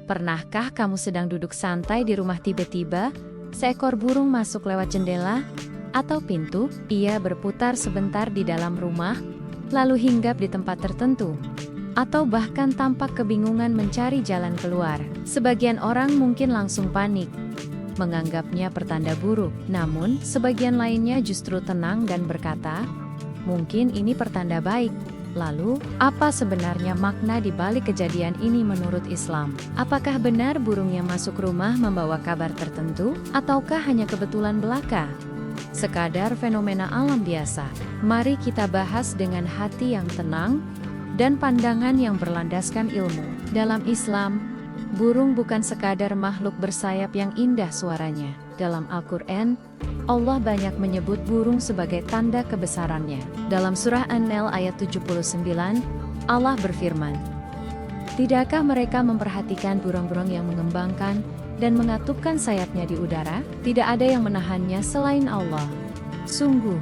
Pernahkah kamu sedang duduk santai di rumah tiba-tiba, seekor burung masuk lewat jendela atau pintu? Ia berputar sebentar di dalam rumah, lalu hinggap di tempat tertentu, atau bahkan tampak kebingungan mencari jalan keluar. Sebagian orang mungkin langsung panik, menganggapnya pertanda buruk. Namun, sebagian lainnya justru tenang dan berkata, mungkin ini pertanda baik. Lalu, apa sebenarnya makna di balik kejadian ini menurut Islam? Apakah benar burung yang masuk rumah membawa kabar tertentu, ataukah hanya kebetulan belaka? Sekadar fenomena alam biasa. Mari kita bahas dengan hati yang tenang dan pandangan yang berlandaskan ilmu. Dalam Islam, burung bukan sekadar makhluk bersayap yang indah suaranya. Dalam Al-Quran, Allah banyak menyebut burung sebagai tanda kebesarannya. Dalam surah An-Nahl ayat 79, Allah berfirman, "Tidakkah mereka memperhatikan burung-burung yang mengembangkan dan mengatupkan sayapnya di udara? Tidak ada yang menahannya selain Allah. Sungguh,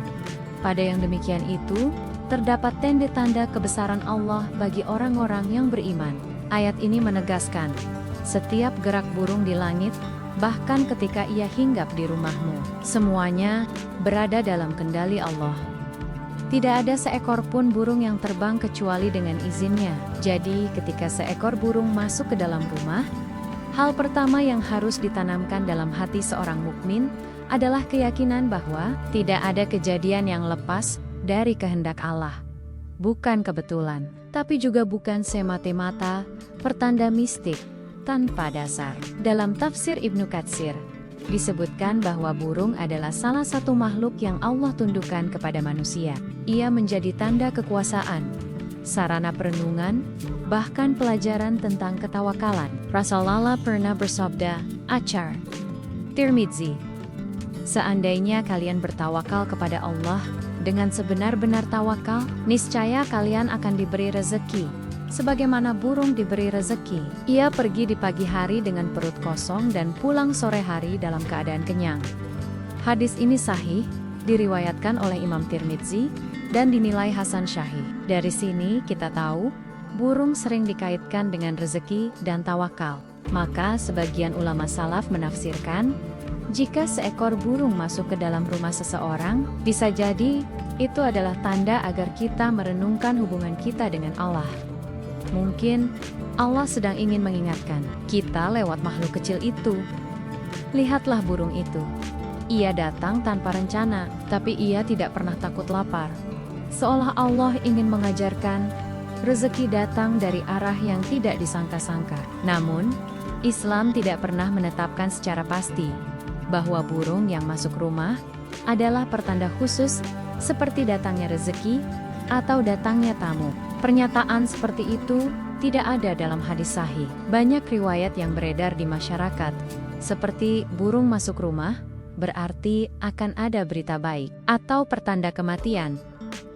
pada yang demikian itu, terdapat tanda-tanda kebesaran Allah bagi orang-orang yang beriman." Ayat ini menegaskan, setiap gerak burung di langit, bahkan ketika ia hinggap di rumahmu, semuanya berada dalam kendali Allah. Tidak ada seekor pun burung yang terbang kecuali dengan izinnya. Jadi, ketika seekor burung masuk ke dalam rumah, hal pertama yang harus ditanamkan dalam hati seorang mukmin adalah keyakinan bahwa tidak ada kejadian yang lepas dari kehendak Allah. Bukan kebetulan, tapi juga bukan semata-mata pertanda mistik tanpa dasar. Dalam tafsir Ibnu Katsir, disebutkan bahwa burung adalah salah satu makhluk yang Allah tundukkan kepada manusia. Ia menjadi tanda kekuasaan, sarana perenungan, bahkan pelajaran tentang ketawakalan. Rasulullah pernah bersabda, Acar, Tirmidzi, seandainya kalian bertawakal kepada Allah dengan sebenar-benar tawakal, niscaya kalian akan diberi rezeki sebagaimana burung diberi rezeki. Ia pergi di pagi hari dengan perut kosong dan pulang sore hari dalam keadaan kenyang. Hadis ini sahih, diriwayatkan oleh Imam Tirmidzi, dan dinilai Hasan Syahih. Dari sini kita tahu, burung sering dikaitkan dengan rezeki dan tawakal. Maka sebagian ulama salaf menafsirkan, jika seekor burung masuk ke dalam rumah seseorang, bisa jadi itu adalah tanda agar kita merenungkan hubungan kita dengan Allah. Mungkin Allah sedang ingin mengingatkan kita lewat makhluk kecil itu. Lihatlah burung itu. Ia datang tanpa rencana, tapi ia tidak pernah takut lapar. Seolah Allah ingin mengajarkan, rezeki datang dari arah yang tidak disangka-sangka. Namun, Islam tidak pernah menetapkan secara pasti bahwa burung yang masuk rumah adalah pertanda khusus seperti datangnya rezeki atau datangnya tamu. Pernyataan seperti itu tidak ada dalam hadis sahih. Banyak riwayat yang beredar di masyarakat, seperti burung masuk rumah, berarti akan ada berita baik, atau pertanda kematian.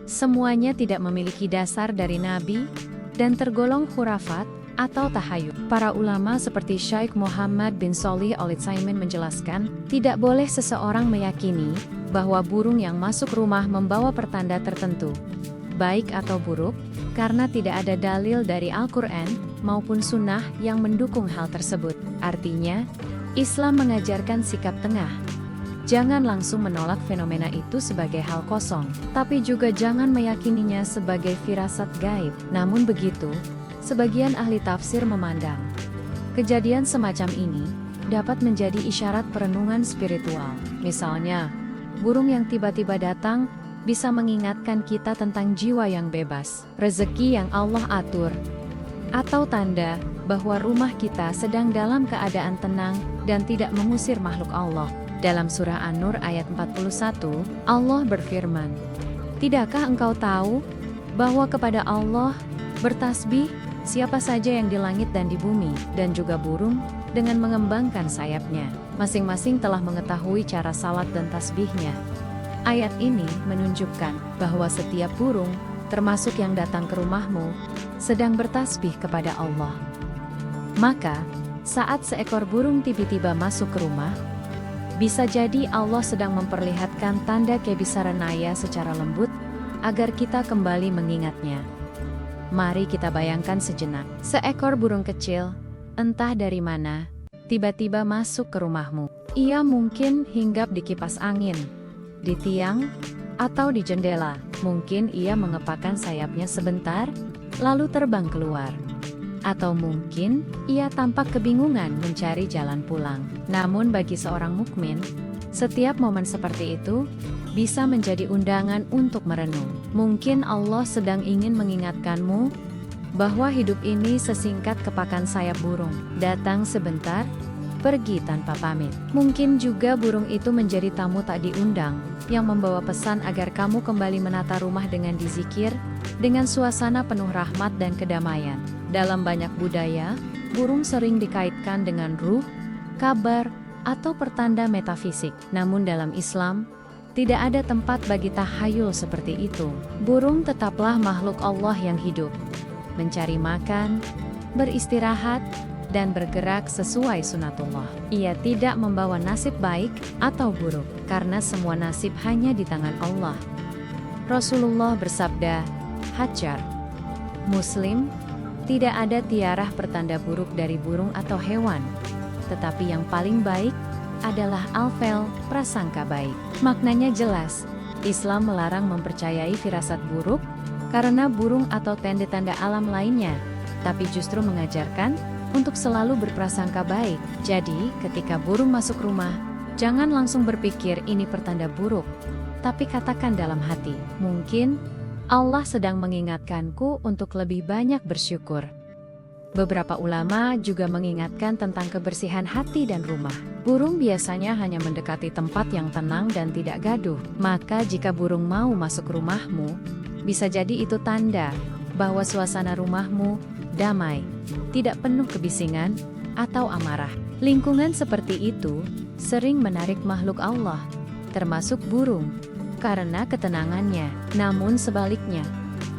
Semuanya tidak memiliki dasar dari Nabi, dan tergolong khurafat atau tahayul. Para ulama seperti Syekh Muhammad bin Shalih Al-Utsaimin menjelaskan, tidak boleh seseorang meyakini bahwa burung yang masuk rumah membawa pertanda tertentu, baik atau buruk, karena tidak ada dalil dari Al-Quran maupun Sunnah yang mendukung hal tersebut. Artinya, Islam mengajarkan sikap tengah. Jangan langsung menolak fenomena itu sebagai hal kosong, tapi juga jangan meyakininya sebagai firasat gaib. Namun begitu, sebagian ahli tafsir memandang kejadian semacam ini dapat menjadi isyarat perenungan spiritual. Misalnya, burung yang tiba-tiba datang bisa mengingatkan kita tentang jiwa yang bebas, rezeki yang Allah atur, atau tanda bahwa rumah kita sedang dalam keadaan tenang dan tidak mengusir makhluk Allah. Dalam surah An-Nur ayat 41, Allah berfirman, "Tidakkah engkau tahu bahwa kepada Allah bertasbih siapa saja yang di langit dan di bumi, dan juga burung dengan mengembangkan sayapnya. Masing-masing telah mengetahui cara salat dan tasbihnya." Ayat ini menunjukkan bahwa setiap burung, termasuk yang datang ke rumahmu, sedang bertasbih kepada Allah. Maka, saat seekor burung tiba-tiba masuk ke rumah, bisa jadi Allah sedang memperlihatkan tanda kebesarannya secara lembut, agar kita kembali mengingatnya. Mari kita bayangkan sejenak, seekor burung kecil, entah dari mana, tiba-tiba masuk ke rumahmu. Ia mungkin hinggap di kipas angin, di tiang, atau di jendela. Mungkin ia mengepakkan sayapnya sebentar, lalu terbang keluar. Atau mungkin ia tampak kebingungan mencari jalan pulang. Namun bagi seorang mukmin, setiap momen seperti itu bisa menjadi undangan untuk merenung. Mungkin Allah sedang ingin mengingatkanmu bahwa hidup ini sesingkat kepakan sayap burung, datang sebentar, pergi tanpa pamit. Mungkin juga burung itu menjadi tamu tak diundang, yang membawa pesan agar kamu kembali menata rumah dengan dizikir, dengan suasana penuh rahmat dan kedamaian. Dalam banyak budaya, burung sering dikaitkan dengan ruh, kabar, atau pertanda metafisik. Namun dalam Islam, tidak ada tempat bagi tahayul seperti itu. Burung tetaplah makhluk Allah yang hidup, mencari makan, beristirahat, dan bergerak sesuai sunatullah. Ia tidak membawa nasib baik atau buruk, karena semua nasib hanya di tangan Allah. Rasulullah bersabda, Hajar, Muslim, tidak ada tiarah pertanda buruk dari burung atau hewan, tetapi yang paling baik adalah alfel, prasangka baik. Maknanya jelas, Islam melarang mempercayai firasat buruk, karena burung atau tanda-tanda alam lainnya, tapi justru mengajarkan untuk selalu berprasangka baik. Jadi, ketika burung masuk rumah, jangan langsung berpikir ini pertanda buruk, tapi katakan dalam hati, mungkin Allah sedang mengingatkanku untuk lebih banyak bersyukur. Beberapa ulama juga mengingatkan tentang kebersihan hati dan rumah. Burung biasanya hanya mendekati tempat yang tenang dan tidak gaduh. Maka jika burung mau masuk rumahmu, bisa jadi itu tanda bahwa suasana rumahmu damai, tidak penuh kebisingan atau amarah. Lingkungan seperti itu sering menarik makhluk Allah, termasuk burung, karena ketenangannya. Namun sebaliknya,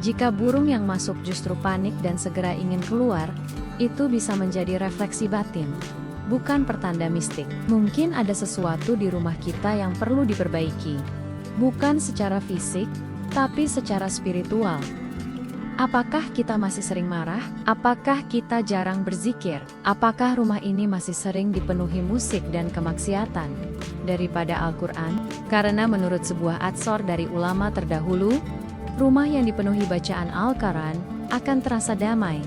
jika burung yang masuk justru panik dan segera ingin keluar, itu bisa menjadi refleksi batin, bukan pertanda mistik. Mungkin ada sesuatu di rumah kita yang perlu diperbaiki, bukan secara fisik, tapi secara spiritual. Apakah kita masih sering marah? Apakah kita jarang berzikir? Apakah rumah ini masih sering dipenuhi musik dan kemaksiatan daripada Al-Quran? Karena menurut sebuah atsor dari ulama terdahulu, rumah yang dipenuhi bacaan Al-Quran akan terasa damai.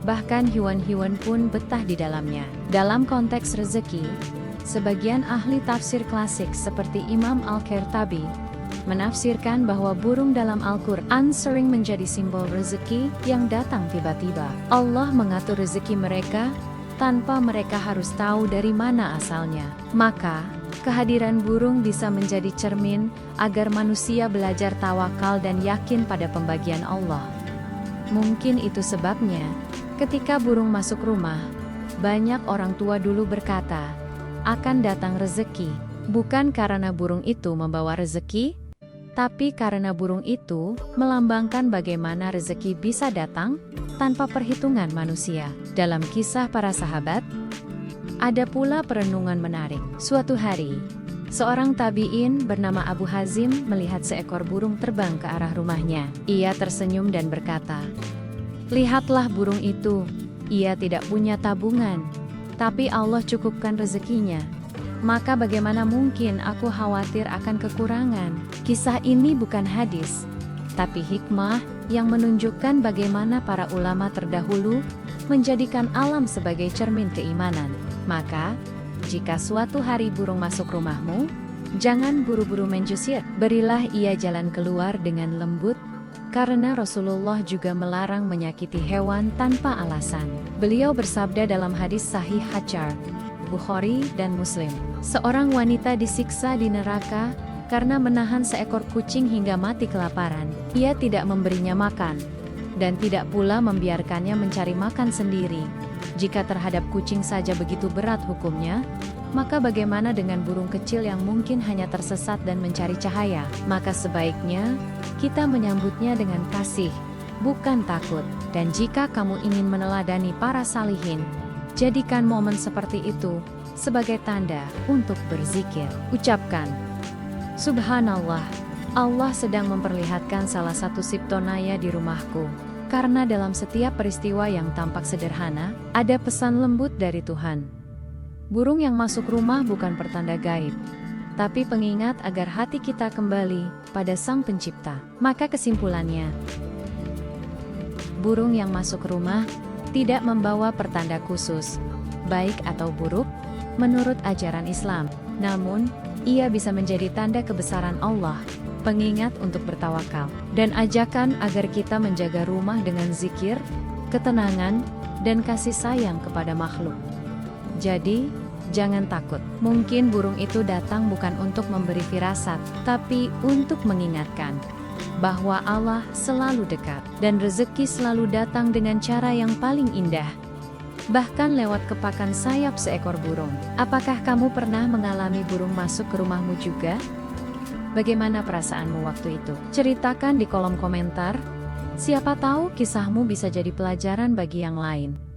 Bahkan hewan-hewan pun betah di dalamnya. Dalam konteks rezeki, sebagian ahli tafsir klasik seperti Imam Al-Qurtubi menafsirkan bahwa burung dalam Al-Quran sering menjadi simbol rezeki yang datang tiba-tiba. Allah mengatur rezeki mereka tanpa mereka harus tahu dari mana asalnya. Maka, kehadiran burung bisa menjadi cermin agar manusia belajar tawakal dan yakin pada pembagian Allah. Mungkin itu sebabnya, ketika burung masuk rumah, banyak orang tua dulu berkata, akan datang rezeki, bukan karena burung itu membawa rezeki, tapi karena burung itu melambangkan bagaimana rezeki bisa datang tanpa perhitungan manusia. Dalam kisah para sahabat, ada pula perenungan menarik. Suatu hari, seorang tabi'in bernama Abu Hazim melihat seekor burung terbang ke arah rumahnya. Ia tersenyum dan berkata, "Lihatlah burung itu, ia tidak punya tabungan, tapi Allah cukupkan rezekinya. Maka bagaimana mungkin aku khawatir akan kekurangan?" Kisah ini bukan hadis, tapi hikmah yang menunjukkan bagaimana para ulama terdahulu menjadikan alam sebagai cermin keimanan. Maka, jika suatu hari burung masuk rumahmu, jangan buru-buru menjusir. Berilah ia jalan keluar dengan lembut, karena Rasulullah juga melarang menyakiti hewan tanpa alasan. Beliau bersabda dalam hadis sahih Hajar, Bukhari dan Muslim, seorang wanita disiksa di neraka karena menahan seekor kucing hingga mati kelaparan. Ia tidak memberinya makan, dan tidak pula membiarkannya mencari makan sendiri. Jika terhadap kucing saja begitu berat hukumnya, maka bagaimana dengan burung kecil yang mungkin hanya tersesat dan mencari cahaya? Maka sebaiknya kita menyambutnya dengan kasih, bukan takut. Dan jika kamu ingin meneladani para salihin, jadikan momen seperti itu sebagai tanda untuk berzikir. Ucapkan, Subhanallah, Allah sedang memperlihatkan salah satu siptonaya di rumahku. Karena dalam setiap peristiwa yang tampak sederhana, ada pesan lembut dari Tuhan. Burung yang masuk rumah bukan pertanda gaib, tapi pengingat agar hati kita kembali pada Sang Pencipta. Maka kesimpulannya, burung yang masuk rumah tidak membawa pertanda khusus, baik atau buruk, menurut ajaran Islam. Namun, ia bisa menjadi tanda kebesaran Allah, pengingat untuk bertawakal, dan ajakan agar kita menjaga rumah dengan zikir, ketenangan, dan kasih sayang kepada makhluk. Jadi, jangan takut. Mungkin burung itu datang bukan untuk memberi firasat, tapi untuk mengingatkan bahwa Allah selalu dekat, dan rezeki selalu datang dengan cara yang paling indah, bahkan lewat kepakan sayap seekor burung. Apakah kamu pernah mengalami burung masuk ke rumahmu juga? Bagaimana perasaanmu waktu itu? Ceritakan di kolom komentar. Siapa tahu kisahmu bisa jadi pelajaran bagi yang lain.